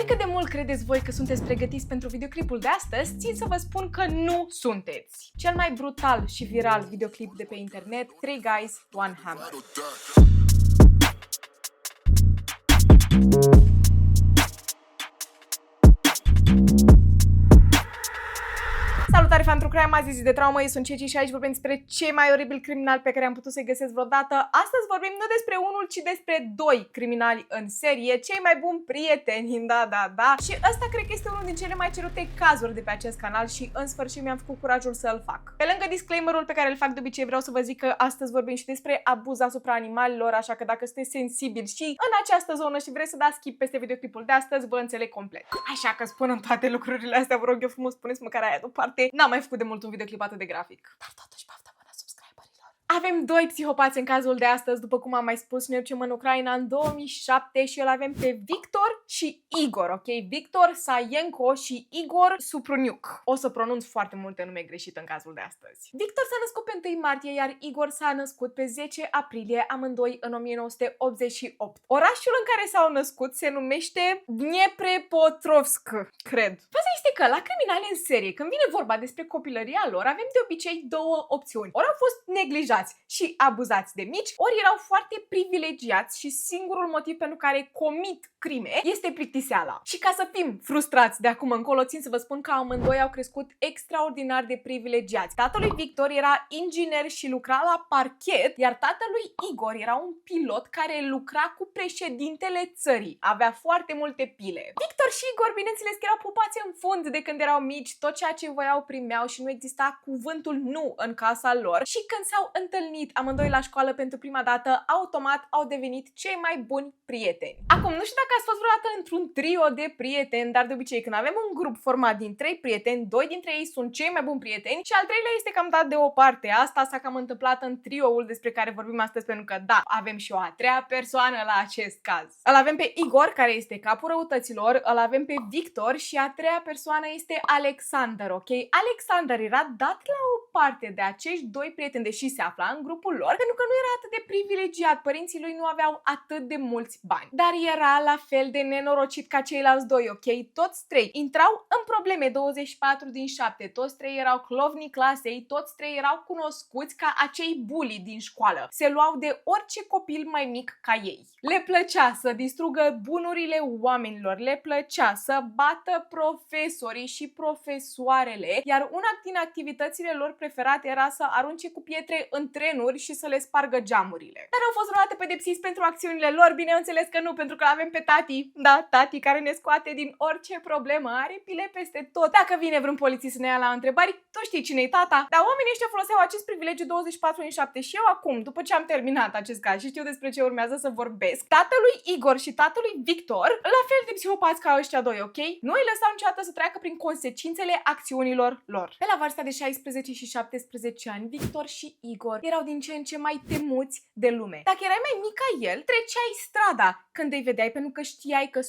Oricât de mult credeți voi că sunteți pregătiți pentru videoclipul de astăzi, țin să vă spun că nu sunteți. Cel mai brutal și viral videoclip de pe internet, 3 Guys, 1 Hammer. Salutare, fan True Crime, azi zi de traumă, eu sunt Ceci și aici vorbim despre cei mai oribili criminali pe care am putut să-i găsesc vreodată. Astăzi vorbim nu despre unul, ci despre doi criminali în serie, cei mai buni prieteni, da. Și ăsta cred că este unul din cele mai cerute cazuri de pe acest canal și în sfârșit mi-am făcut curajul să-l fac. Pe lângă disclaimer-ul pe care îl fac de obicei, vreau să vă zic că astăzi vorbim și despre abuz asupra animalelor, așa că dacă sunteți sensibili și în această zonă și vreți să dați skip peste videoclipul de astăzi, vă înțeleg complet. Așa că spun toate lucrurile astea, vă rog eu frumos, spuneți măcar aia deoparte. N-am mai făcut de mult un videoclip atât de grafic. Dar totuși baftă bună subscriberilor. Avem doi psihopați în cazul de astăzi, după cum am mai spus, ne ducem în Ucraina în 2007 și îl avem pe Victor și Igor, ok? Victor Sayenko și Igor Supruniuc. O să pronunț foarte multe nume greșite în cazul de astăzi. Victor s-a născut pe 1 martie, iar Igor s-a născut pe 10 aprilie, amândoi în 1988. Orașul în care s-au născut se numește Dniepropetrovsk, cred. Faza este că la criminali în serie, când vine vorba despre copilăria lor, avem de obicei două opțiuni. Ori au fost neglijați și abuzați de mici, ori erau foarte privilegiați și singurul motiv pentru care comit crime este plictiseala. Și ca să fim frustrați de acum încolo, țin să vă spun că amândoi au crescut extraordinar de privilegiați. Tatălui Victor era inginer și lucra la parchet, iar tatălui Igor era un pilot care lucra cu președintele țării. Avea foarte multe pile. Victor și Igor, bineînțeles că erau pupați în fund de când erau mici, tot ceea ce voiau primeau și nu exista cuvântul nu în casa lor. Și când s-au întâlnit amândoi la școală pentru prima dată, automat au devenit cei mai buni prieteni. Acum, nu știu dacă ați fost vreodată într-un trio de prieteni, dar de obicei când avem un grup format din 3 prieteni, 2 dintre ei sunt cei mai buni prieteni și al treilea este cam dat deoparte. Asta s-a cam întâmplat în trioul despre care vorbim astăzi, pentru că da, avem și o a treia persoană la acest caz. Îl avem pe Igor, care este capul răutăților, îl avem pe Victor și a treia persoană este Alexander, ok? Alexander era dat la o parte de acești doi prieteni, deși se afla în grupul lor, pentru că nu era atât de privilegiat, părinții lui nu aveau atât de mulți bani. Dar era la fel de nenorocit ca ceilalți doi, ok? Toți trei intrau în probleme 24 din 7, toți trei erau clovnii clasei, toți trei erau cunoscuți ca acei bully din școală. Se luau de orice copil mai mic ca ei. Le plăcea să distrugă bunurile oamenilor, le plăcea să bată profesorii și profesoarele, iar una din activitățile lor preferate era să arunce cu pietre în trenuri și să le spargă geamurile. Dar au fost vreodată pedepsiți pentru acțiunile lor? Bineînțeles că nu, pentru că avem pe tati, da, tati care ne scoate din orice problemă, are pile peste tot. Dacă vine vreun polițist să ne ia la întrebări, tu știi cine-i tata? Dar oamenii ăștia foloseau acest privilegiu 24 în 7 și eu acum, după ce am terminat acest caz și știu despre ce urmează să vorbesc, tatălui Igor și tatălui Victor, la fel de psihopați ca ăștia doi, ok? Nu îi lăsau niciodată să treacă prin consecințele acțiunilor lor. Pe la vârsta de 16 și 17 ani, Victor și Igor erau din ce în ce mai temuți de lume. Dacă erai mai mic ca el, treceai strada când îi vedeai, pentru că știai că 100%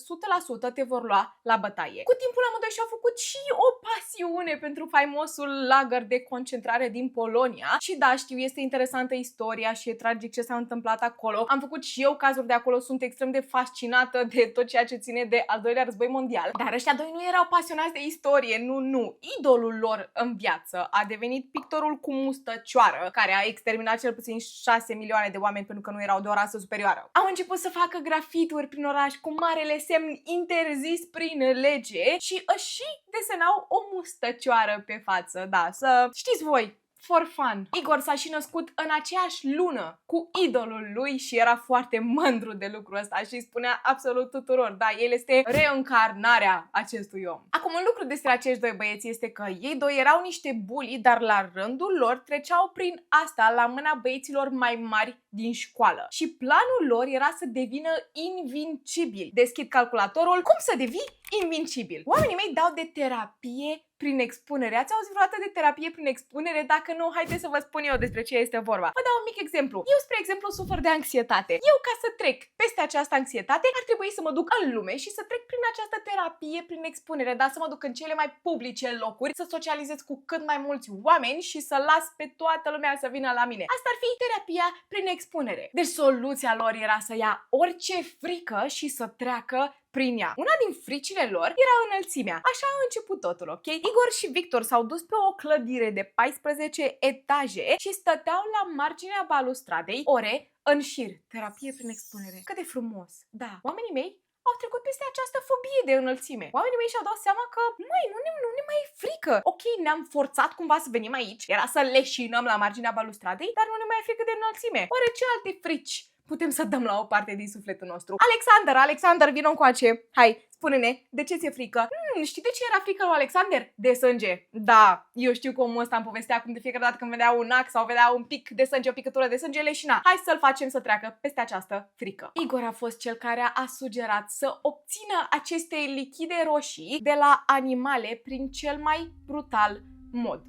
te vor lua la bătaie. Cu timpul amândoi și-au făcut și o pasiune pentru faimosul lagăr de concentrare din Polonia. Și da, știu, este interesantă istoria și e tragic ce s-a întâmplat acolo. Am făcut și eu cazuri de acolo, sunt extrem de fascinată de tot ceea ce ține de al doilea război mondial. Dar ăștia doi nu erau pasionați de istorie, nu. Idolul lor în viață a devenit pictorul cu mustăcioară, care a exterminat cel puțin 6 milioane de oameni pentru că nu erau de o rasă superioară. Au început să facă grafituri prin oraș cu marele semn interzis prin lege și și desenau o mustăcioară pe față, da, să știți voi. For fun. Igor s-a și născut în aceeași lună cu idolul lui și era foarte mândru de lucrul ăsta și îi spunea absolut tuturor, da, el este reîncarnarea acestui om. Acum, un lucru despre acești doi băieți este că ei doi erau niște bully, dar la rândul lor treceau prin asta la mâna băieților mai mari din școală. Și planul lor era să devină invincibili. Deschid calculatorul. Cum să devii invincibil? Oamenii mei dau de terapie prin expunere. Ați auzit vreodată de terapie prin expunere? Dacă nu, haideți să vă spun eu despre ce este vorba. Vă dau un mic exemplu. Eu, spre exemplu, sufăr de anxietate. Eu, ca să trec peste această anxietate, ar trebui să mă duc în lume și să trec prin această terapie prin expunere, dar să mă duc în cele mai publice locuri, să socializez cu cât mai mulți oameni și să las pe toată lumea să vină la mine. Asta ar fi terapia prin expunere. Deci soluția lor era să ia orice frică și să treacă prin ea. Una din fricile lor era înălțimea. Așa a început totul, ok? Igor și Victor s-au dus pe o clădire de 14 etaje și stăteau la marginea balustradei ore în șir. Terapie prin expunere. Cât de frumos! Da, oamenii mei au trecut peste această fobie de înălțime. Oamenii mei și-au dat seama că, măi, nu ne mai e frică. Ok, ne-am forțat cumva să venim aici, era să leșinăm la marginea balustradei, dar nu ne mai e frică de înălțime. Oare ce alte frici putem să dăm la o parte din sufletul nostru? Alexander, vină încoace. Hai, spune-ne, de ce ți-e frică? Știi de ce era frică lui Alexander? De sânge. Da, eu știu cum ăsta îmi povestea cum de fiecare dată când vedea un ac sau vedea un pic de sânge, o picătură de sânge, leșina. Hai să-l facem să treacă peste această frică. Igor a fost cel care a sugerat să obțină aceste lichide roșii de la animale prin cel mai brutal mod.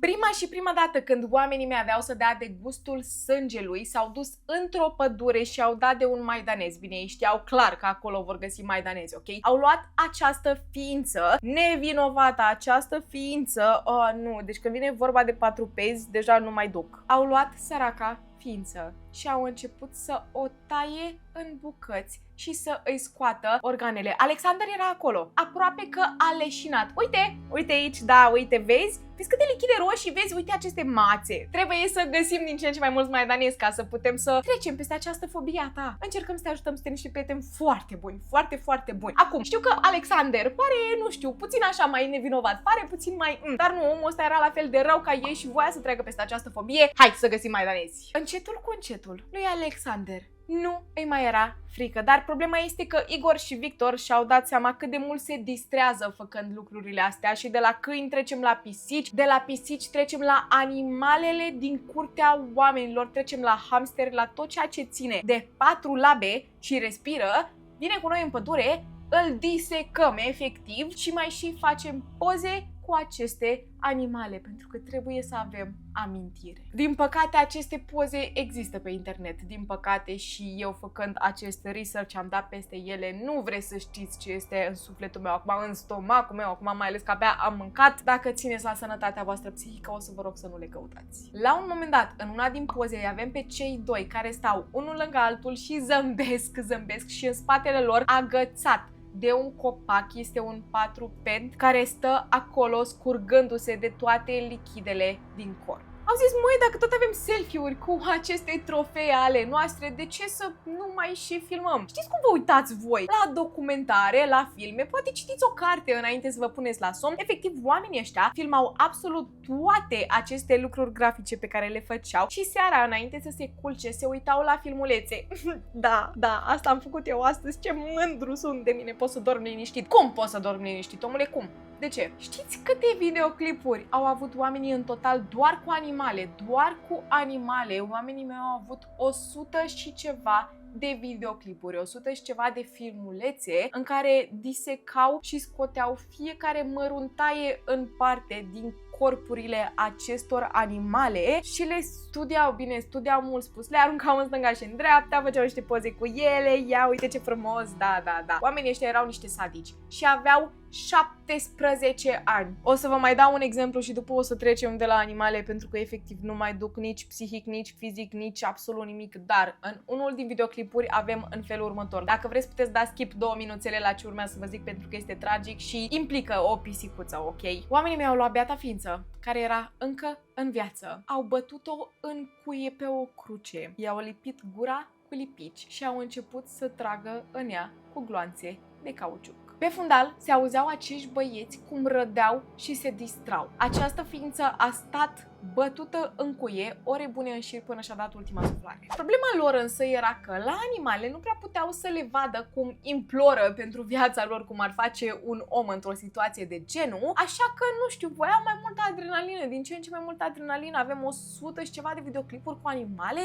Prima dată când oamenii mei aveau să dea de gustul sângelui, s-au dus într-o pădure și au dat de un maidanez. Bine, ei știau clar că acolo vor găsi maidanezi, ok? Au luat această ființă nevinovată, această ființă, nu, deci când vine vorba de patrupezi, deja nu mai duc. Au luat săraca ființă și au început să o taie în bucăți și să îi scoată organele. Alexander era acolo, aproape că a leșinat. Uite aici, da, uite, vezi? Vezi câte lichide roșii, vezi? Uite aceste mațe. Trebuie să găsim din ce în ce mai mulți maidanezi ca să putem să trecem peste această fobie a ta. Încercăm să te ajutăm să te niște prieteni foarte buni, foarte buni. Acum, știu că Alexander pare, nu știu, puțin așa mai nevinovat, pare puțin mai dar nu, omul ăsta era la fel de rău ca ei și voia să treacă peste această fobie. Hai să găsim maidanezi. Încetul cu încetul lui Alexander nu îi mai era frică, dar problema este că Igor și Victor și-au dat seama cât de mult se distrează făcând lucrurile astea și de la câini trecem la pisici, de la pisici trecem la animalele din curtea oamenilor, trecem la hamsteri, la tot ceea ce ține de 4 labe și respiră, vine cu noi în pădure, îl disecăm efectiv și mai și facem poze cu aceste animale, pentru că trebuie să avem amintire. Din păcate, aceste poze există pe internet, din păcate, și eu făcând acest research am dat peste ele. Nu vreți să știți ce este în sufletul meu acum, în stomacul meu acum, mai ales că abia am mâncat. Dacă țineți la sănătatea voastră psihică, o să vă rog să nu le căutați. La un moment dat, în una din poze, îi avem pe cei doi care stau unul lângă altul și zâmbesc și în spatele lor, agățat de un copac, este un patruped care stă acolo scurgându-se de toate lichidele din corp. Au zis, măi, dacă tot avem selfie-uri cu aceste trofee ale noastre, de ce să nu mai și filmăm? Știți cum vă uitați voi la documentare, la filme? Poate citiți o carte înainte să vă puneți la somn. Efectiv, oamenii ăștia filmau absolut toate aceste lucruri grafice pe care le făceau și seara, înainte să se culce, se uitau la filmulețe. Da, asta am făcut eu astăzi. Ce mândru sunt de mine, pot să dorm liniștit. Cum pot să dorm liniștit, omule, cum? De ce? Știți câte videoclipuri au avut oamenii în total doar cu animale? Doar cu animale. Oamenii mei au avut 100 și ceva de videoclipuri, 100 și ceva de filmulețe în care disecau și scoteau fiecare măruntaie în parte din corpurile acestor animale și le studiau mult spus, le aruncau în stânga și în dreapta, făceau niște poze cu ele, ia uite ce frumos, da. Oamenii ăștia erau niște sadici și aveau 17 ani. O să vă mai dau un exemplu și după o să trecem de la animale, pentru că efectiv nu mai duc nici psihic, nici fizic, nici absolut nimic, dar în unul din videoclipuri avem în felul următor. Dacă vreți puteți da skip 2 minuțele la ce urmează să vă zic, pentru că este tragic și implică o pisicuță, ok? Oamenii mei au luat beata ființă, care era încă în viață, au bătut-o în cuie pe o cruce, i-au lipit gura cu lipici și au început să tragă în ea cu gloanțe de cauciuc. Pe fundal se auzeau acești băieți cum rădeau și se distrau. Această ființă a stat bătută în cuie ore bune în șir până și-a dat ultima suflare. Problema lor însă era că la animale nu prea puteau să le vadă cum imploră pentru viața lor, cum ar face un om într-o situație de genul, așa că, nu știu, voiau mai multă adrenalină, din ce în ce mai multă adrenalină. Avem 100 și ceva de videoclipuri cu animale,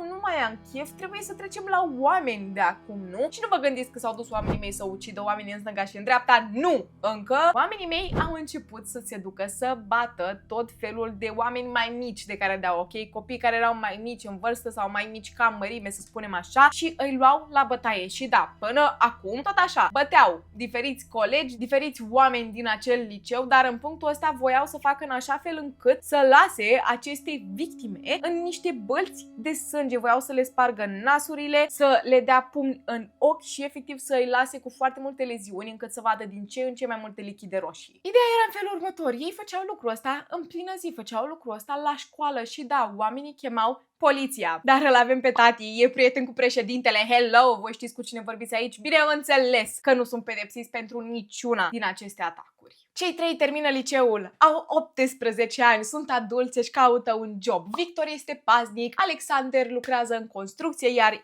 nu mai am chef, trebuie să trecem la oameni de acum, nu? Și nu vă gândiți că s-au dus oamenii mei să ucidă oamenii în stânga și în dreapta, nu! Încă oamenii mei au început să se ducă să bată tot felul de oameni mai mici de care dau, ok? Copii care erau mai mici în vârstă sau mai mici ca mărime, să spunem așa, și îi luau la bătaie. Și da, până acum tot așa, băteau diferiți colegi, diferiți oameni din acel liceu, dar în punctul ăsta voiau să facă în așa fel încât să lase aceste victime în niște bălți de sânge, voiau să le spargă nasurile, să le dea pumni în ochi și efectiv să îi lase cu foarte multe leziuni încât să vadă din ce în ce mai multe lichide roșii. Ideea era în felul următor, ei făceau lucrul ăsta în plină zi, făceau lucrul ăsta la școală și da, oamenii chemau poliția. Dar îl avem pe tati, e prieten cu președintele, hello, voi știți cu cine vorbiți aici? Bineînțeles că nu sunt pedepsiți pentru niciuna din aceste atacuri. Cei trei termină liceul, au 18 ani, sunt adulți, își caută un job. Victor este paznic, Alexander lucrează în construcție, iar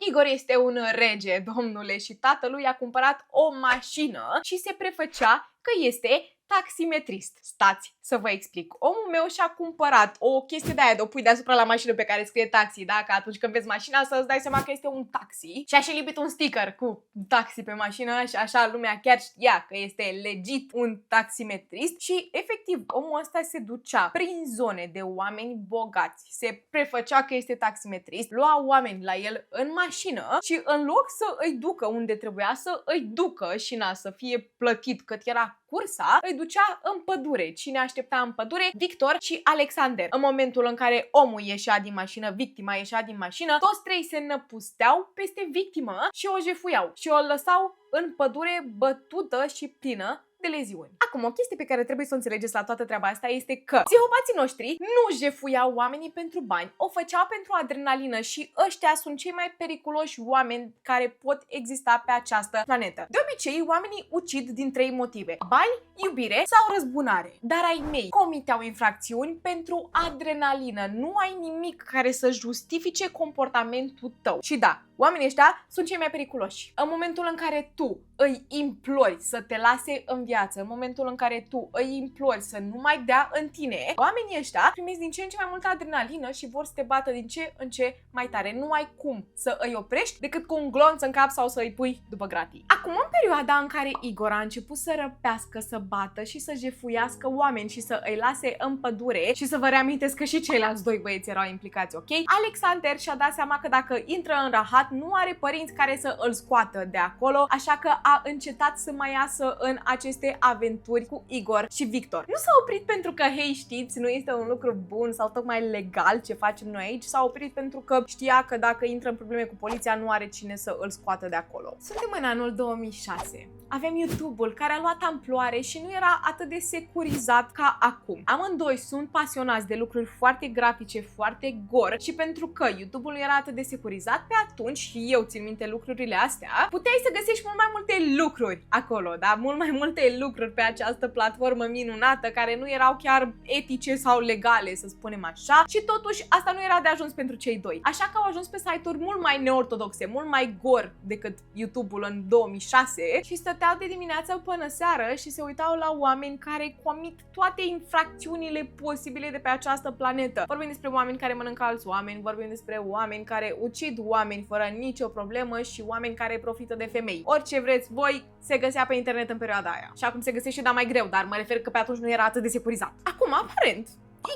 Igor este un rege, domnule, și tatălui a cumpărat o mașină și se prefăcea că este taximetrist. Stați să vă explic. Omul meu și-a cumpărat o chestie de aia de o pui deasupra la mașină pe care scrie taxi, da? Că atunci când vezi mașina să îți dai seama că este un taxi. Și a și lipit un sticker cu taxi pe mașină și așa lumea chiar știa că este legit un taximetrist și efectiv omul ăsta se ducea prin zone de oameni bogați, se prefăcea că este taximetrist, lua oameni la el în mașină și în loc să îi ducă unde trebuia să îi ducă și să fie plătit cât era cursa, îi ducea în pădure. Cine aștepta în pădure? Victor și Alexander. În momentul în care omul ieșea din mașină, victima ieșea din mașină, toți trei se năpusteau peste victimă și o jefuiau și o lăsau în pădure bătută și plină de leziuni. Acum, o chestie pe care trebuie să o înțelegeți la toată treaba asta este că psihopații noștri nu jefuiau oamenii pentru bani, o făceau pentru adrenalină și ăștia sunt cei mai periculoși oameni care pot exista pe această planetă. De obicei, oamenii ucid din 3 motive: bani, iubire sau răzbunare. Dar ai mei comiteau infracțiuni pentru adrenalină. Nu ai nimic care să justifice comportamentul tău. Și da, oamenii ăștia sunt cei mai periculoși. În momentul în care tu îi implori să te lase în viață, în momentul în care tu îi implori să nu mai dea în tine, oamenii ăștia primesc din ce în ce mai multă adrenalină și vor să te bată din ce în ce mai tare. Nu ai cum să îi oprești decât cu un glonț în cap sau să îi pui după gratii. Acum, în perioada în care Igor a început să răpească, să bată și să jefuiască oameni și să îi lase în pădure, și să vă reamintesc că și ceilalți doi băieți erau implicați, ok? Alexander și-a dat seama că dacă intră în rahat, nu are părinți care să îl scoată de acolo, așa că a încetat să mai iasă în aceste aventuri cu Igor și Victor. Nu s-a oprit pentru că, hei, știți, nu este un lucru bun sau tocmai legal ce facem noi aici, s-a oprit pentru că știa că dacă intră în probleme cu poliția, nu are cine să îl scoată de acolo. Suntem în anul 2006. Avem YouTube-ul care a luat amploare și nu era atât de securizat ca acum. Amândoi sunt pasionați de lucruri foarte grafice, foarte gore, și pentru că YouTube-ul nu era atât de securizat pe atunci, și eu țin minte lucrurile astea, puteai să găsești mult mai multe lucruri acolo, da? Mult mai multe lucruri pe această platformă minunată care nu erau chiar etice sau legale, să spunem așa, și totuși asta nu era de ajuns pentru cei doi. Așa că au ajuns pe site-uri mult mai neortodoxe, mult mai gore decât YouTube-ul în 2006 și stăteau de dimineață până seară și se uitau la oameni care comit toate infracțiunile posibile de pe această planetă. Vorbim despre oameni care mănâncă alți oameni, vorbim despre oameni care ucid oameni fără nicio problemă și oameni care profită de femei. Orice vreți voi se găsea pe internet în perioada aia. Și acum se găsește, dar mai greu, dar mă refer că pe atunci nu era atât de securizat. Acum, aparent,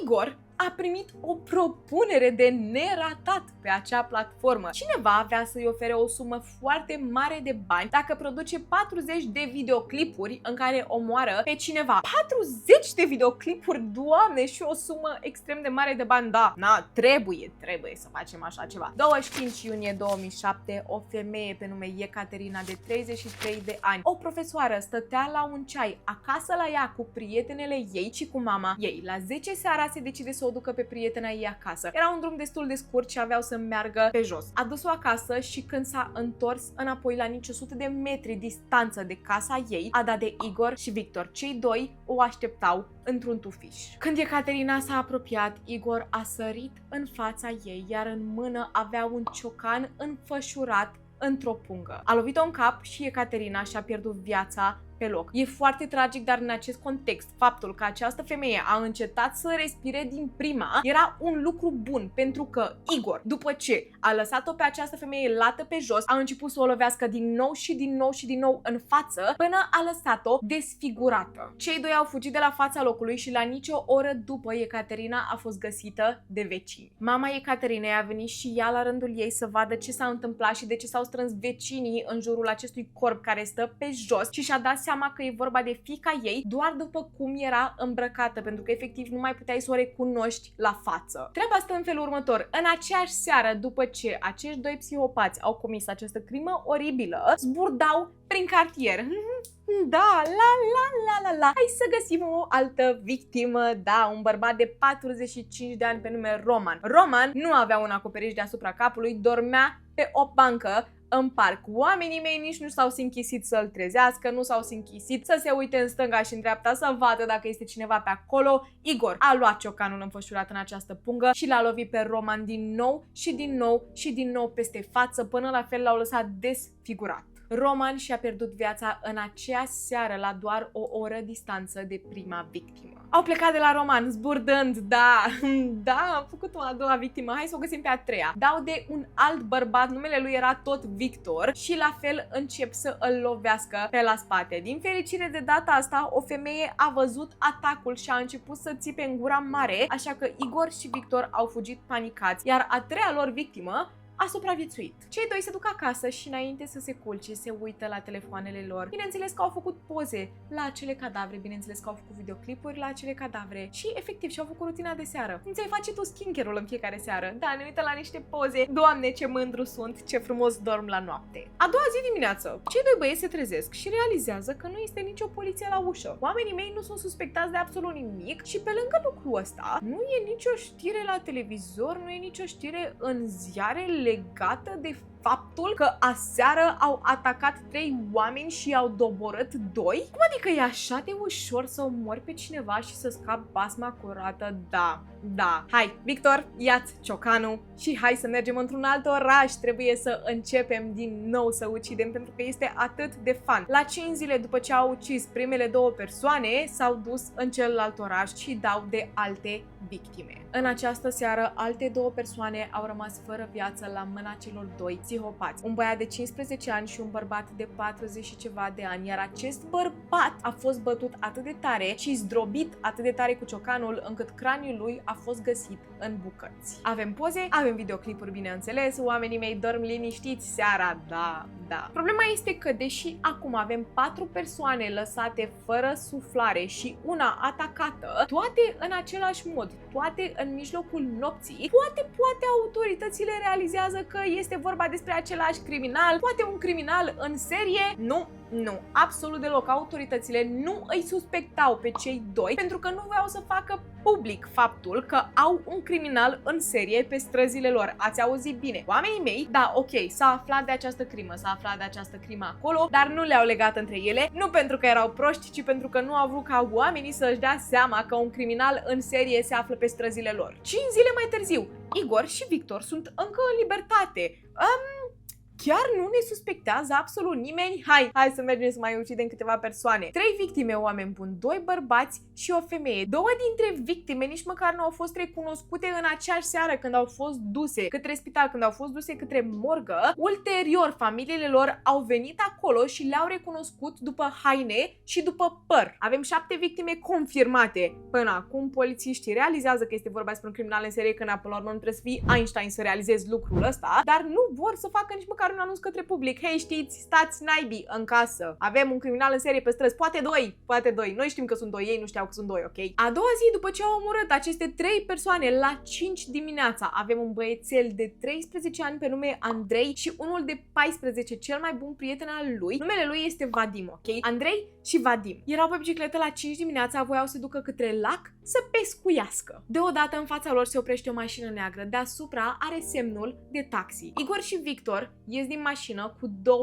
Igor a primit o propunere de neratat pe acea platformă. Cineva avea să-i ofere o sumă foarte mare de bani dacă produce 40 de videoclipuri în care omoară pe cineva. 40 de videoclipuri, Doamne, și o sumă extrem de mare de bani. Da, trebuie să facem așa ceva. 25 iunie 2007, o femeie pe nume Ecaterina, de 33 de ani, o profesoară, stătea la un ceai acasă la ea cu prietenele ei și cu mama ei. La 10 seara se decide să o ducă pe prietena ei acasă. Era un drum destul de scurt și aveau să meargă pe jos. A dus-o acasă și când s-a întors înapoi la nici 100 de metri distanță de casa ei, a dat de Igor și Victor. Cei doi o așteptau într-un tufiș. Când Ecaterina s-a apropiat, Igor a sărit în fața ei, iar în mână avea un ciocan înfășurat într-o pungă. A lovit-o în cap și Ecaterina și-a pierdut viața pe loc. E foarte tragic, dar în acest context, faptul că această femeie a încetat să respire din prima era un lucru bun, pentru că Igor, după ce a lăsat-o pe această femeie lată pe jos, a început să o lovească din nou și din nou și din nou în față, până a lăsat-o desfigurată. Cei doi au fugit de la fața locului și la nicio oră după, Ecaterina a fost găsită de vecini. Mama Ecaterinei a venit și ea la rândul ei să vadă ce s-a întâmplat și de ce s-au strâns vecinii în jurul acestui corp care stă pe jos și și-a dat seama că e vorba de fiica ei doar după cum era îmbrăcată, pentru că efectiv nu mai puteai să o recunoști la față. Treaba stă în felul următor: în aceeași seară, după ce acești doi psihopați au comis această crimă oribilă, zburdau prin cartier. Da, la. Hai să găsim o altă victimă, da, un bărbat de 45 de ani pe nume Roman. Roman nu avea un acoperiș deasupra capului, dormea pe o bancă în parc. Oamenii mei nici nu s-au sinchisit să-l trezească, nu s-au sinchisit să se uite în stânga și în dreapta să vadă dacă este cineva pe acolo. Igor a luat ciocanul înfășurat în această pungă și l-a lovit pe Roman din nou și din nou și din nou peste față, până la fel l-au lăsat desfigurat. Roman și-a pierdut viața în aceea seară, la doar o oră distanță de prima victimă. Au plecat de la Roman zburdând, da, am făcut o a doua victimă, hai să o găsim pe a treia. Dau de un alt bărbat, numele lui era tot Victor și la fel încep să îl lovească pe la spate. Din fericire, de data asta, o femeie a văzut atacul și a început să țipe în gura mare, așa că Igor și Victor au fugit panicați, iar a treia lor victimă a supraviețuit. Cei doi se duc acasă și înainte să se culce, se uită la telefoanele lor. Bineînțeles că au făcut poze la acele cadavre, bineînțeles că au făcut videoclipuri la acele cadavre și efectiv și-au făcut rutina de seară. Nu ți-ai face tu skincare-ul în fiecare seară? Da, ne uită la niște poze. Doamne, ce mândru sunt, ce frumos dorm la noapte. A doua zi dimineață, cei doi băieți se trezesc și realizează că nu este nicio poliție la ușă. Oamenii mei nu sunt suspectați de absolut nimic și pe lângă lucrul ăsta, nu e nicio știre la televizor, nu e nicio știre în ziare legată de faptul că aseară au atacat 3 oameni și au doborât 2? Cum adică e așa de ușor să omori pe cineva și să scapi basma curată? Da. Hai, Victor, ia-ți ciocanul și hai să mergem într-un alt oraș. Trebuie să începem din nou să ucidem, pentru că este atât de fun. La 5 zile după ce au ucis primele 2 persoane, s-au dus în celălalt oraș și dau de alte victime. În această seară, alte 2 persoane au rămas fără viață la mâna celor 2 psihopați. Un băiat de 15 ani și un bărbat de 40 și ceva de ani, iar acest bărbat a fost bătut atât de tare și zdrobit atât de tare cu ciocanul, încât craniul lui a fost găsit în bucăți. Avem poze, avem videoclipuri, bineînțeles, oamenii mei dorm liniștiți seara, da. Problema este că, deși acum avem 4 persoane lăsate fără suflare și una atacată, toate în același mod, toate în mijlocul nopții, poate autoritățile realizează că este vorba despre același criminal, poate un criminal în serie. Nu, absolut deloc. Autoritățile nu îi suspectau pe cei 2 pentru că nu voiau să facă public faptul că au un criminal în serie pe străzile lor. Ați auzit bine. Oamenii mei, da, ok, s-a aflat de această crimă, acolo, dar nu le-au legat între ele, nu pentru că erau proști, ci pentru că nu au vrut ca oamenii să-și dea seama că un criminal în serie se află pe străzile lor. 5 zile mai târziu, Igor și Victor sunt încă în libertate. Chiar nu ne suspectează absolut nimeni? Hai să mergem să mai ucidem câteva persoane. 3 victime, oameni buni, 2 bărbați și o femeie. 2 dintre victime nici măcar nu au fost recunoscute în aceeași seară când au fost duse către spital, când au fost duse către morgă. Ulterior, familiile lor au venit acolo și le-au recunoscut după haine și după păr. Avem 7 victime confirmate. Până acum, polițiștii realizează că este vorba despre un criminal în serie, că până la urmă nu trebuie să fii Einstein să realizezi lucrul ăsta, dar nu vor să facă nici măcar un anunț către public. Hei, știți, stați naibii în casă. Avem un criminal în serie pe străzi. Poate doi. Noi știm că sunt 2, ei nu știau că sunt 2, ok? A doua zi, după ce au omorât aceste 3 persoane, la 5 dimineața, avem un băiețel de 13 ani pe nume Andrei și unul de 14, cel mai bun prieten al lui. Numele lui este Vadim, ok? Andrei și Vadim erau pe bicicletă la 5 dimineața, voiau să ducă către lac să pescuiască. Deodată în fața lor se oprește o mașină neagră. Deasupra are semnul de taxi. Igor și Victor ies din mașină cu 2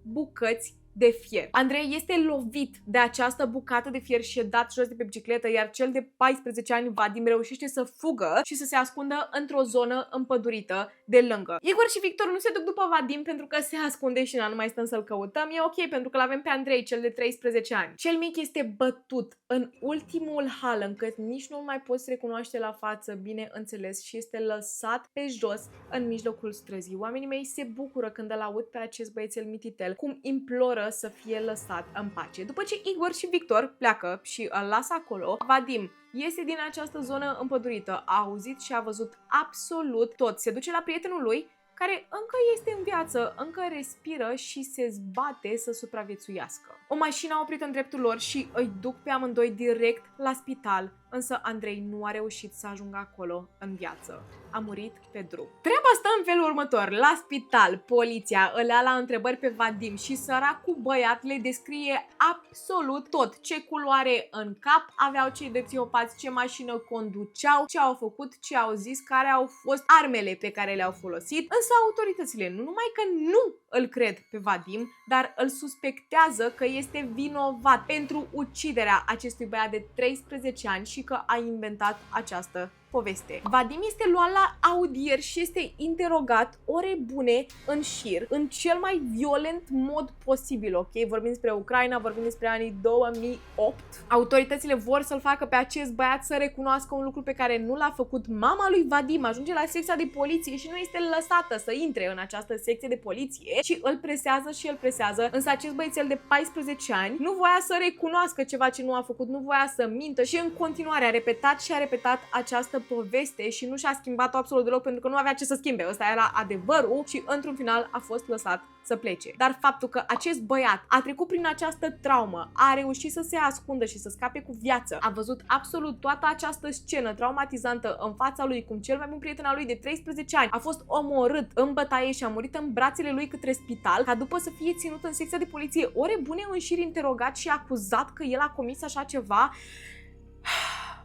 bucăți de fier. Andrei este lovit de această bucată de fier și e dat jos de pe bicicletă, iar cel de 14 ani, Vadim, reușește să fugă și să se ascundă într-o zonă împădurită de lângă. Igor și Victor nu se duc după Vadim pentru că se ascunde și nu mai stăm să-l căutăm. E ok pentru că l-avem pe Andrei, cel de 13 ani. Cel mic este bătut în ultimul hal încât nici nu mai poți recunoaște la față, bineînțeles, și este lăsat pe jos în mijlocul străzii. Oamenii mei se bucură când îl aud pe acest băiețel mititel cum imploră să fie lăsat în pace. După ce Igor și Victor pleacă și îl lasă acolo, Vadim iese din această zonă împădurită, a auzit și a văzut absolut tot. Se duce la prietenul lui, care încă este în viață, încă respiră și se zbate să supraviețuiască. O mașină a oprit în dreptul lor și îi duc pe amândoi direct la spital, însă Andrei nu a reușit să ajungă acolo în viață. A murit pe drum. Treaba stă în felul următor. La spital, poliția îl ia la întrebări pe Vadim și săracul băiat le descrie absolut tot. Ce culoare în cap aveau cei de psihopați, ce mașină conduceau, ce au făcut, ce au zis, care au fost armele pe care le-au folosit. Însă autoritățile nu numai că nu îl cred pe Vadim, dar îl suspectează că este vinovat pentru uciderea acestui băiat de 13 ani și că a inventat această poveste. Vadim este luat la audieri și este interogat ore bune în șir, în cel mai violent mod posibil, ok? Vorbim despre Ucraina, vorbim despre anii 2008. Autoritățile vor să-l facă pe acest băiat să recunoască un lucru pe care nu l-a făcut. Mama lui Vadim ajunge la secția de poliție și nu este lăsată să intre în această secție de poliție și îl presează și îl presează, însă acest băiețel de 14 ani nu voia să recunoască ceva ce nu a făcut, nu voia să mintă și în continuare a repetat și a repetat această poveste și nu și-a schimbat-o absolut deloc pentru că nu avea ce să schimbe. Ăsta era adevărul și într-un final a fost lăsat să plece. Dar faptul că acest băiat a trecut prin această traumă, a reușit să se ascundă și să scape cu viață, a văzut absolut toată această scenă traumatizantă în fața lui, cum cel mai bun prieten al lui de 13 ani a fost omorât în bătaie și a murit în brațele lui către spital, ca după să fie ținut în secția de poliție ore bune în șir, interogat și acuzat că el a comis așa ceva.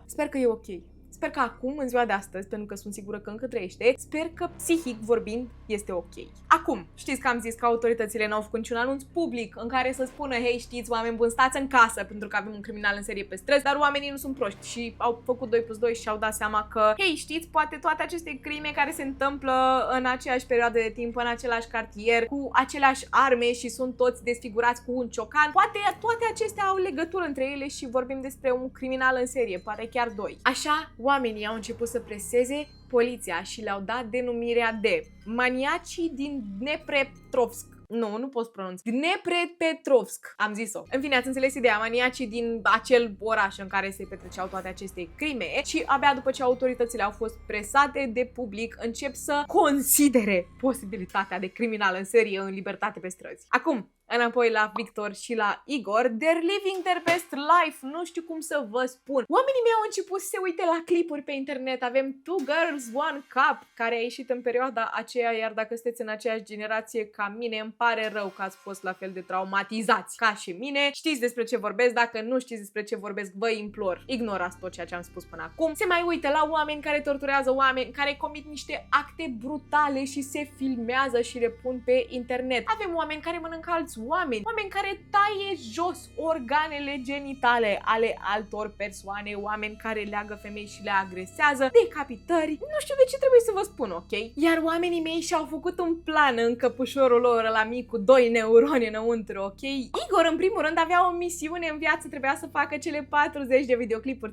Sper că e ok. Sper că acum, în ziua de astăzi, pentru că sunt sigură că încă trăiește, sper că psihic vorbind este ok. Acum, știți că am zis că autoritățile n-au făcut niciun anunț public în care să spună, hei, știți, oameni buni, stați în casă pentru că avem un criminal în serie pe străzi, dar oamenii nu sunt proști și au făcut 2+2 și au dat seama că, hei, știți, poate toate aceste crime care se întâmplă în aceeași perioadă de timp, în același cartier, cu aceleași arme și sunt toți desfigurați cu un ciocan, poate toate acestea au legătură între ele și vorbim despre un criminal în serie, poate chiar 2. Așa, oamenii au început să preseze poliția și le-au dat denumirea de maniacii din Dnepropetrovsk. Nu pot pronunța. Dnepropetrovsk. Am zis-o. În fine, ați înțeles ideea, maniacii din acel oraș în care se petreceau toate aceste crime și abia după ce autoritățile au fost presate de public, încep să considere posibilitatea de criminal în serie în libertate pe străzi. Acum, înapoi la Victor și la Igor, they're living their best life, nu știu cum să vă spun. Oamenii mei au început să se uite la clipuri pe internet, avem Two Girls, One Cup, care a ieșit în perioada aceea, iar dacă sunteți în aceeași generație ca mine, îmi pare rău că ați fost la fel de traumatizați ca și mine. Știți despre ce vorbesc, dacă nu știți despre ce vorbesc, vă implor, ignorați tot ceea ce am spus până acum. Se mai uită la oameni care torturează oameni, care comit niște acte brutale și se filmează și le pun pe internet. Avem oameni care mănâncă alți oameni care taie jos organele genitale ale altor persoane, oameni care leagă femei și le agresează, decapitări, nu știu de ce trebuie să vă spun, ok? Iar oamenii mei și-au făcut un plan în căpușorul lor la mic cu 2 neuroni înăuntru, ok? Igor, în primul rând, avea o misiune în viață, trebuia să facă cele 40 de videoclipuri,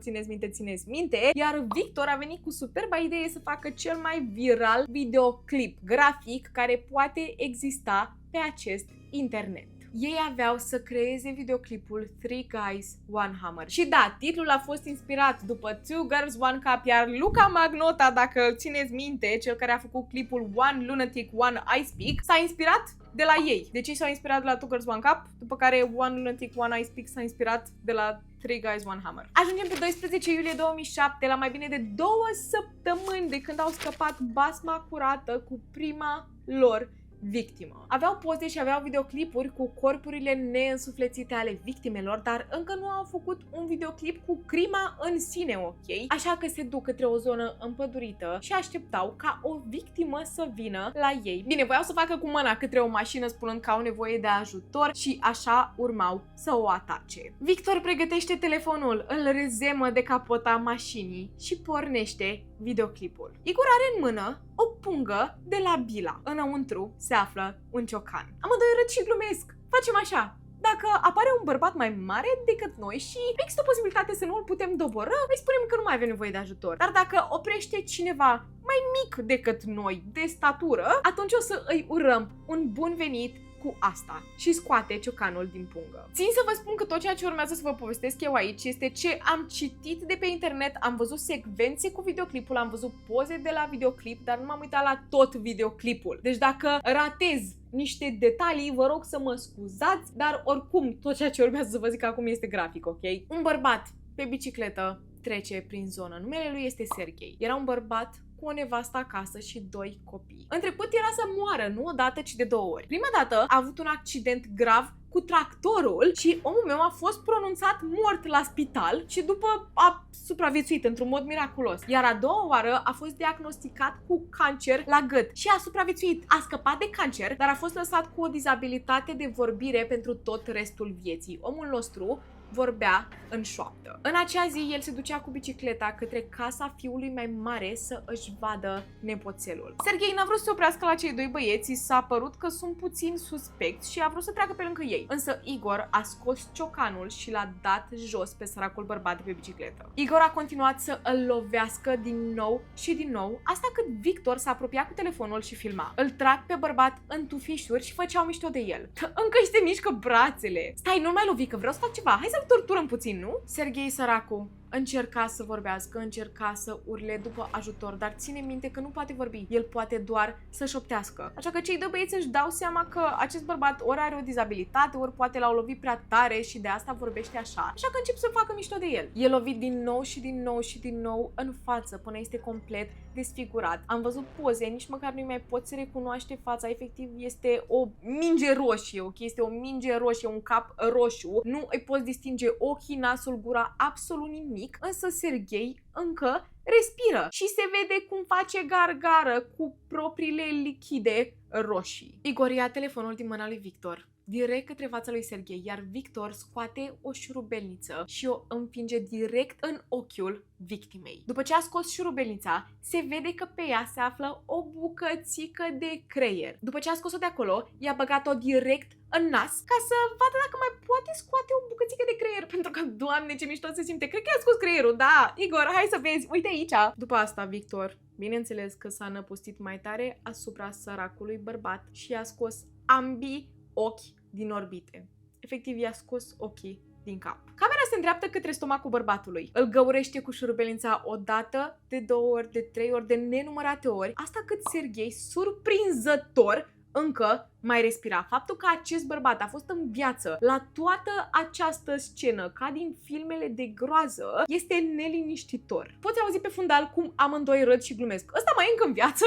țineți minte, iar Victor a venit cu superba idee să facă cel mai viral videoclip grafic care poate exista pe acest internet. Ei aveau să creeze videoclipul Three Guys, One Hammer. Și da, titlul a fost inspirat după Two Girls, One Cup, iar Luca Magnota, dacă țineți minte, cel care a făcut clipul One Lunatic, One Ice Pick, s-a inspirat de la ei. Deci ei s-au inspirat de la Two Girls, One Cup, după care One Lunatic, One Ice Pick s-a inspirat de la Three Guys, One Hammer. Ajungem pe 12 iulie 2007, la mai bine de 2 săptămâni de când au scăpat basma curată cu prima lor victimă. Aveau poze și aveau videoclipuri cu corpurile neînsuflețite ale victimelor, dar încă nu au făcut un videoclip cu crima în sine, ok? Așa că se duc către o zonă împădurită și așteptau ca o victimă să vină la ei. Bine, voiau să facă cu mâna către o mașină spunând că au nevoie de ajutor și așa urmau să o atace. Victor pregătește telefonul, îl rezemă de capota mașinii și pornește videoclipul. Igor are în mână o pungă de la Bila. Înăuntru se află un ciocan. Amândoi râd și glumesc. Facem așa. Dacă apare un bărbat mai mare decât noi și există o posibilitate să nu îl putem doborî, îi spunem că nu mai avem nevoie de ajutor. Dar dacă oprește cineva mai mic decât noi, de statură, atunci o să îi urăm un bun venit cu asta și scoate ciocanul din pungă. Țin să vă spun că tot ceea ce urmează să vă povestesc eu aici este ce am citit de pe internet, am văzut secvențe cu videoclipul, am văzut poze de la videoclip, dar nu m-am uitat la tot videoclipul. Deci dacă ratez niște detalii, vă rog să mă scuzați, dar oricum tot ceea ce urmează să vă zic acum este grafic, ok? Un bărbat pe bicicletă trece prin zonă. Numele lui este Serghei. Era un bărbat cu o nevastă acasă și 2 copii. În trecut era să moară, nu o dată, ci de 2 ori. Prima dată a avut un accident grav cu tractorul și omul meu a fost pronunțat mort la spital și după a supraviețuit într-un mod miraculos. Iar a doua oară a fost diagnosticat cu cancer la gât și a supraviețuit. A scăpat de cancer, dar a fost lăsat cu o dizabilitate de vorbire pentru tot restul vieții. Omul nostru vorbea în șoaptă. În acea zi, el se ducea cu bicicleta către casa fiului mai mare să își vadă nepoțelul. Serghei n-a vrut să se oprească la cei 2 băieți, s-a părut că sunt puțin suspecți și a vrut să treacă pe lângă ei. Însă Igor a scos ciocanul și l-a dat jos pe săracul bărbat de pe bicicletă. Igor a continuat să îl lovească din nou și din nou, asta cât Victor s-a apropiat cu telefonul și filma. Îl trag pe bărbat în tufișuri și făceau mișto de el. Încă îi se mișcă brațele. Stai, nu mai lovi, că vreau să fac ceva. Hai să-l torturăm puțin, nu? Serghei săracu încerca să vorbească, încerca să urle după ajutor, dar ține minte că nu poate vorbi. El poate doar să șoptească. Așa că cei 2 băieți își dau seama că acest bărbat ori are o dizabilitate, ori poate l-au lovit prea tare și de asta vorbește așa. Așa că încep să facă mișto de el. E lovit din nou și din nou și din nou în față până este complet desfigurat. Am văzut poze, nici măcar nu-i mai poți recunoaște fața. Efectiv este o minge roșie, ok? Este o minge roșie, un cap roșu. Nu îi poți distinge ochii, nasul, gura, absolut nimic. Însă Serghei încă respiră și se vede cum face gargară cu propriile lichide roșii. Igor ia telefonul din mâna lui Victor direct către fața lui Serghei, iar Victor scoate o șurubelniță și o împinge direct în ochiul victimei. După ce a scos șurubelnița, se vede că pe ea se află o bucățică de creier. După ce a scos-o de acolo, i-a băgat-o direct în nas ca să vadă dacă mai poate scoate o bucățică de creier, pentru că, Doamne, ce mișto se simte. Cred că i-a scos creierul, da! Igor, hai să vezi, uite aici! După asta, Victor, bineînțeles că s-a năpustit mai tare asupra săracului bărbat și i-a scos ambii ochi din orbite. Efectiv, i-a scos ochii din cap. Camera se îndreaptă către stomacul bărbatului. Îl găurește cu șurubelința o dată, de 2 ori, de 3 ori, de nenumărate ori, asta cât Serghei, surprinzător, încă mai respira. Faptul că acest bărbat a fost în viață la toată această scenă, ca din filmele de groază, este neliniștitor. Poți auzi pe fundal cum amândoi râd și glumesc. Ăsta mai e încă în viață?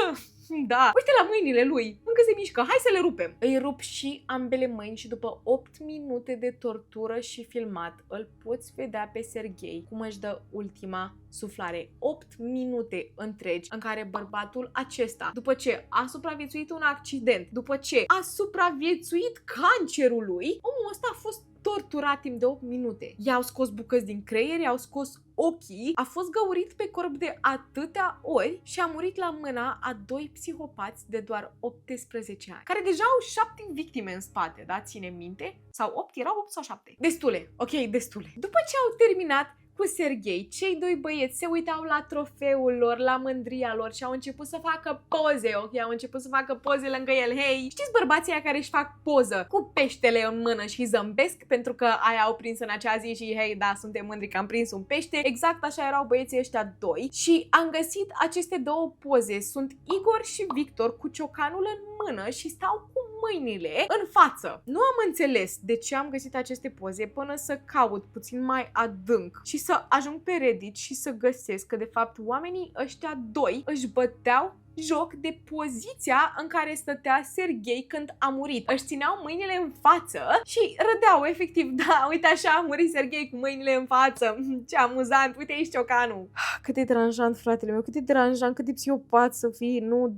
Da, uite la mâinile lui, încă se mișcă, hai să le rupem. Îi rup și ambele mâini și după 8 minute de tortură și filmat, îl poți vedea pe Serghei cum își dă ultima suflare. 8 minute întregi în care bărbatul acesta, după ce a supraviețuit un accident, după ce a supraviețuit cancerului, omul ăsta a fost torturat timp de 8 minute. I-au scos bucăți din creier, i-au scos ochii, a fost găurit pe corp de atâtea ori și a murit la mâna a 2 psihopați de doar 18 ani, care deja au 7 victime în spate, da? Ține minte? Sau 8? Erau 8 sau 7? Destule, ok, destule. După ce au terminat cu Serghei, cei 2 băieți se uitau la trofeul lor, la mândria lor și au început să facă poze, ok? Au început să facă poze lângă el. Hei, știți bărbații aia care își fac poză cu peștele în mână și zâmbesc pentru că aia au prins în acea zi și hei, da, suntem mândri că am prins un pește. Exact așa erau băieții ăștia 2 și am găsit aceste 2 poze. Sunt Igor și Victor cu ciocanul în mână și stau cu mâinile în față. Nu am înțeles de ce am găsit aceste poze până să caut puțin mai adânc și să ajung pe Reddit și să găsesc că de fapt oamenii ăștia 2 își băteau joc de poziția în care stătea Serghei când a murit. Își țineau mâinile în față și râdeau, efectiv, da, uite așa a murit Serghei cu mâinile în față. Ce amuzant, uite aici ciocanul. Cât e deranjant, fratele meu, cât e deranjant, cât de psihopat să fii, nu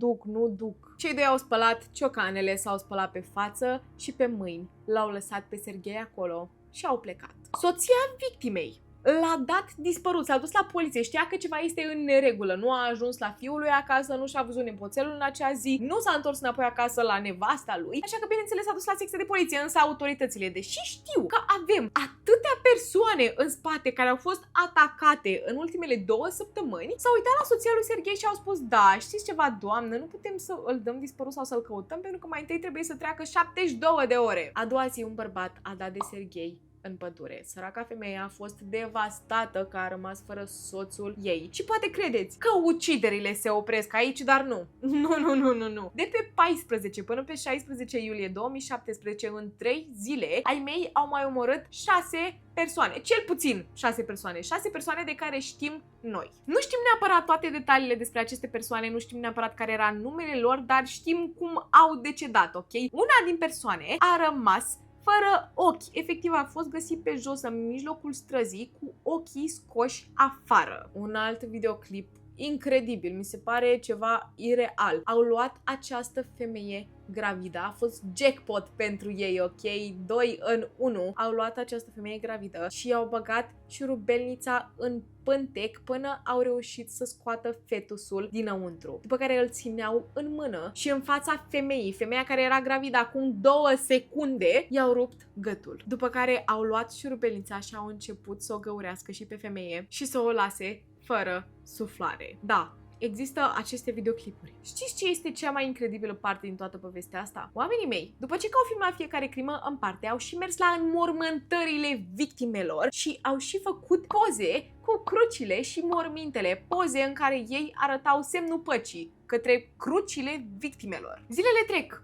duc. Cei doi au spălat ciocanele, s-au spălat pe față și pe mâini, l-au lăsat pe Serghei acolo și au plecat. Soția victimei l-a dat dispărut, s-a dus la poliție, știa că ceva este în neregulă, nu a ajuns la fiul lui acasă, nu și-a văzut nepoțelul în acea zi, nu s-a întors înapoi acasă la nevasta lui, așa că bineînțeles s-a dus la secție de poliție, însă autoritățile, deși știu că avem atâtea persoane în spate care au fost atacate în ultimele 2 săptămâni, s-au uitat la soția lui Serghei și au spus, da, știți ceva, doamnă, nu putem să îl dăm dispărut sau să-l căutăm, pentru că mai întâi trebuie să treacă 72 de ore. A doua zi un bărbat a dat de Serghei în pădure. Săraca femeie a fost devastată că a rămas fără soțul ei. Și poate credeți că uciderile se opresc aici, dar nu. Nu. De pe 14 până pe 16 iulie 2017, în 3 zile, ai mei au mai omorât 6 persoane. Cel puțin 6 persoane. 6 persoane de care știm noi. Nu știm neapărat toate detaliile despre aceste persoane, nu știm neapărat care era numele lor, dar știm cum au decedat, ok? Una din persoane a rămas fără ochi. Efectiv a fost găsit pe jos în mijlocul străzii cu ochii scoși afară. Un alt videoclip incredibil, mi se pare ceva ireal. Au luat această femeie gravidă, a fost jackpot pentru ei, ok? 2 în 1. Au luat această femeie gravidă și i-au băgat șurubelnița în pântec până au reușit să scoată fetusul dinăuntru. După care îl țineau în mână și în fața femeii, femeia care era gravidă acum 2 secunde, i-au rupt gâtul. După care au luat șurubelnița și au început să o găurească și pe femeie și să o lase fără suflare. Da, există aceste videoclipuri. Știți ce este cea mai incredibilă parte din toată povestea asta? Oamenii mei, după ce au filmat fiecare crimă în parte, au și mers la înmormântările victimelor și au și făcut poze cu crucile și mormintele, poze în care ei arătau semnul păcii către crucile victimelor. Zilele trec.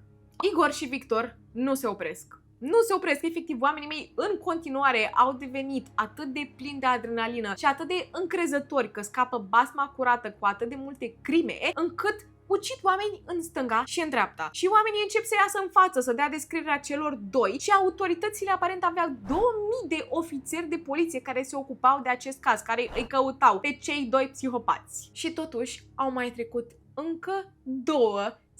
Igor și Victor nu se opresc. Nu se opresc, efectiv, oamenii mei în continuare au devenit atât de plini de adrenalină și atât de încrezători că scapă basma curată cu atât de multe crime, încât ucid oameni în stânga și în dreapta. Și oamenii încep să iasă în față, să dea descrierea celor doi și autoritățile aparent aveau 2000 de ofițeri de poliție care se ocupau de acest caz, care îi căutau pe cei doi psihopați. Și totuși au mai trecut încă 2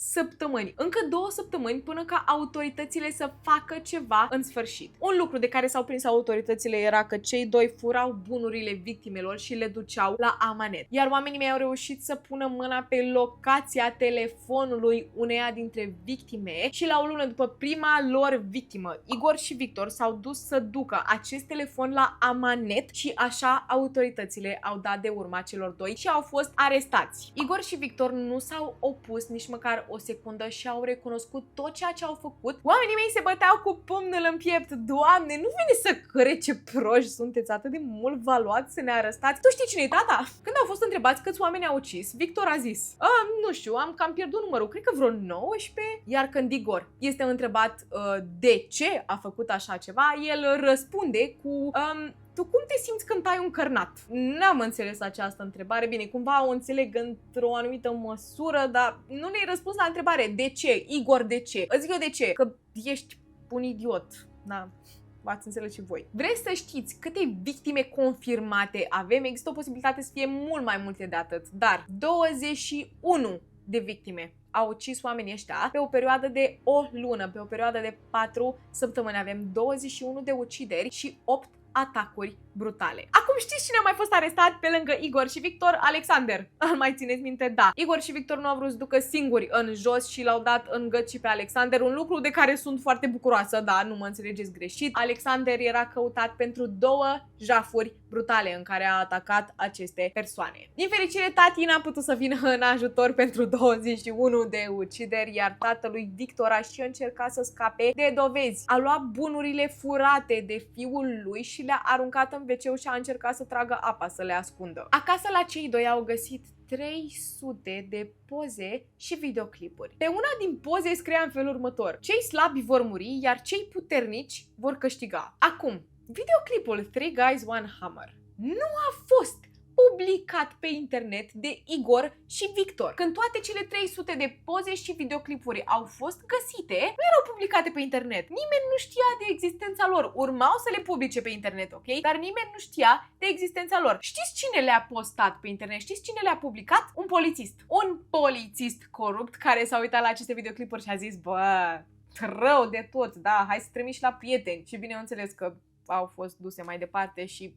săptămâni. Încă 2 săptămâni până ca autoritățile să facă ceva în sfârșit. Un lucru de care s-au prins autoritățile era că cei doi furau bunurile victimelor și le duceau la amanet. Iar oamenii mei au reușit să pună mâna pe locația telefonului uneia dintre victime și la o lună după prima lor victimă, Igor și Victor s-au dus să ducă acest telefon la amanet și așa autoritățile au dat de urma celor doi și au fost arestați. Igor și Victor nu s-au opus nici măcar o secundă și au recunoscut tot ceea ce au făcut. Oamenii mei se băteau cu pumnul în piept. Doamne, nu vine să crezi ce proști sunteți, atât de mult v-a luat să ne arestați. Tu știi cine e tata? Când au fost întrebați câți oameni au ucis, Victor a zis, nu știu, am cam pierdut numărul, cred că vreo 19. Iar când Igor este întrebat de ce a făcut așa ceva, el răspunde cu tu cum te simți când ai un cărnat? N-am înțeles această întrebare. Bine, cumva o înțeleg într-o anumită măsură, dar nu ne-ai răspuns la întrebare. De ce? Igor, de ce? Îți zic eu de ce. Că ești un idiot. Da, v-ați înțeles și voi. Vreți să știți câte victime confirmate avem? Există o posibilitate să fie mult mai multe de atât, dar 21 de victime au ucis oamenii ăștia pe o perioadă de o lună, pe o perioadă de 4 săptămâni. Avem 21 de ucideri și 8 atacuri brutale. Acum știți cine a mai fost arestat pe lângă Igor și Victor? Alexander. Îl mai țineți minte? Da. Igor și Victor nu au vrut să ducă singuri în jos și l-au dat în gât și pe Alexander, un lucru de care sunt foarte bucuroasă, da, nu mă înțelegeți greșit. Alexander era căutat pentru 2 jafuri brutale în care a atacat aceste persoane. Din fericire, tati n-a putut să vină în ajutor pentru 21 de ucideri, iar tatălui Victor a și încercat să scape de dovezi. A luat bunurile furate de fiul lui și le-a aruncat în WC și a încercat să tragă apa să le ascundă. Acasă la cei doi au găsit 300 de poze și videoclipuri. Pe una din poze scria în felul următor: cei slabi vor muri, iar cei puternici vor câștiga. Acum, videoclipul Three Guys, One Hammer nu a fost publicat pe internet de Igor și Victor. Când toate cele 300 de poze și videoclipuri au fost găsite, nu erau publicate pe internet. Nimeni nu știa de existența lor. Urmau să le publice pe internet, ok? Dar nimeni nu știa de existența lor. Știți cine le-a postat pe internet? Știți cine le-a publicat? Un polițist. Un polițist corupt care s-a uitat la aceste videoclipuri și a zis, bă, rău de tot, da, hai să trimiși la prieteni. Și bineînțeles că au fost duse mai departe și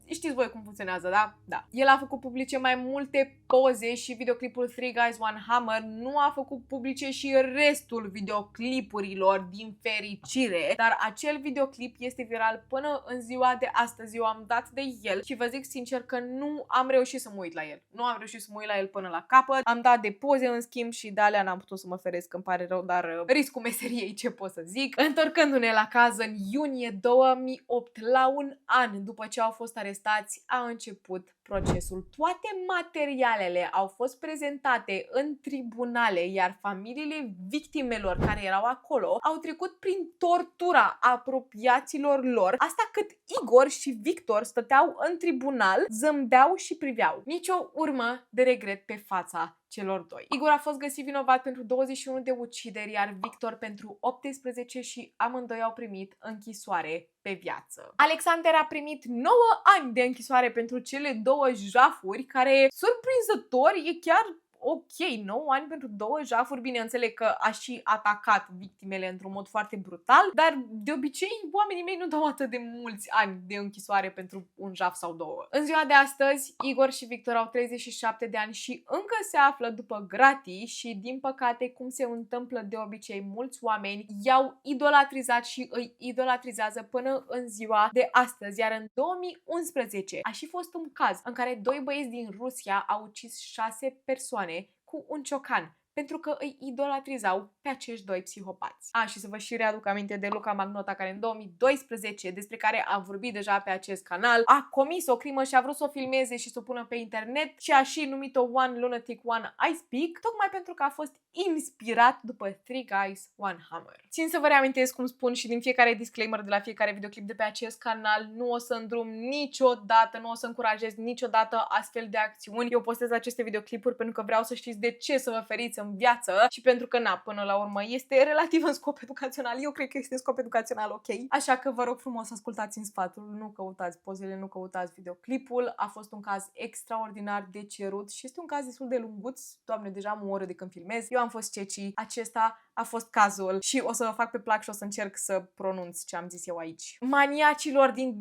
știți voi cum funcționează, da? Da. El a făcut publice mai multe poze și videoclipul Three Guys One Hammer, nu a făcut publice și restul videoclipurilor din fericire, dar acel videoclip este viral până în ziua de astăzi. Eu am dat de el și vă zic sincer că nu am reușit să mă uit la el. Nu am reușit să mă uit la el până la capăt. Am dat de poze în schimb și de alea n-am putut să mă feresc, îmi pare rău, dar riscul meseriei, ce pot să zic. Întorcându-ne la caz, în iunie 2008, la un an după ce au fost arestați, a început procesul. Toate materialele au fost prezentate în tribunale, iar familiile victimelor care erau acolo au trecut prin tortura apropiaților lor, asta cât Igor și Victor stăteau în tribunal, zâmbeau și priveau. Nicio urmă de regret pe fața celor doi. Igor a fost găsit vinovat pentru 21 de ucideri, iar Victor pentru 18 și amândoi au primit închisoare pe viață. Alexander a primit 9 ani de închisoare pentru cele două jafuri, care, surprinzător, e chiar ok, 9 ani pentru două jafuri. Bineînțeles că a și atacat victimele într-un mod foarte brutal, dar de obicei oamenii mei nu dau atât de mulți ani de închisoare pentru un jaf sau două. În ziua de astăzi, Igor și Victor au 37 de ani și încă se află după gratii și, din păcate, cum se întâmplă de obicei, mulți oameni i-au idolatrizat și îi idolatrizează până în ziua de astăzi. Iar în 2011 a și fost un caz în care doi băieți din Rusia au ucis 6 persoane cu un ciocan, pentru că îi idolatrizau pe acești doi psihopați. Și să vă și readuc aminte de Luca Magnota, care în 2012, despre care am vorbit deja pe acest canal, a comis o crimă și a vrut să o filmeze și să o pună pe internet și a și numit-o One Lunatic, One I Speak, tocmai pentru că a fost inspirat după Three Guys, One Hammer. Țin să vă reamintesc, cum spun și din fiecare disclaimer de la fiecare videoclip de pe acest canal, nu o să îndrum niciodată, nu o să încurajez niciodată astfel de acțiuni. Eu postez aceste videoclipuri pentru că vreau să știți de ce să vă feriți în viață și pentru că, până la urmă, este relativ în scop educațional. Eu cred că este în scop educațional, ok? Așa că vă rog frumos să ascultați în sfatul, nu căutați pozele, nu căutați videoclipul. A fost un caz extraordinar de cerut și este un caz destul de lunguț. Doamne, deja am o oră de când filmez. Eu am fost Ceci, acesta a fost cazul și o să vă fac pe plac și o să încerc să pronunț ce am zis eu aici. Maniacilor din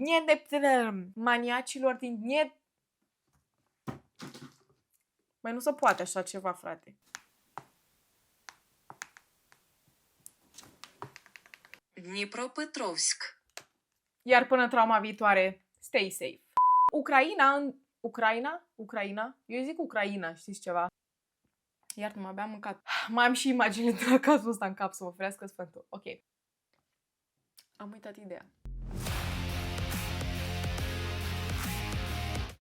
Mai nu se poate așa ceva, frate. Dnipropetrovsk. Iar până trauma viitoare, stay safe. Ucraina? Eu zic Ucraina, știți ceva? Iartă-mă, abia am mâncat. Mai am și imaginile de la cazul ăsta în cap, să mă ferească Sfântul. Ok. Am uitat ideea.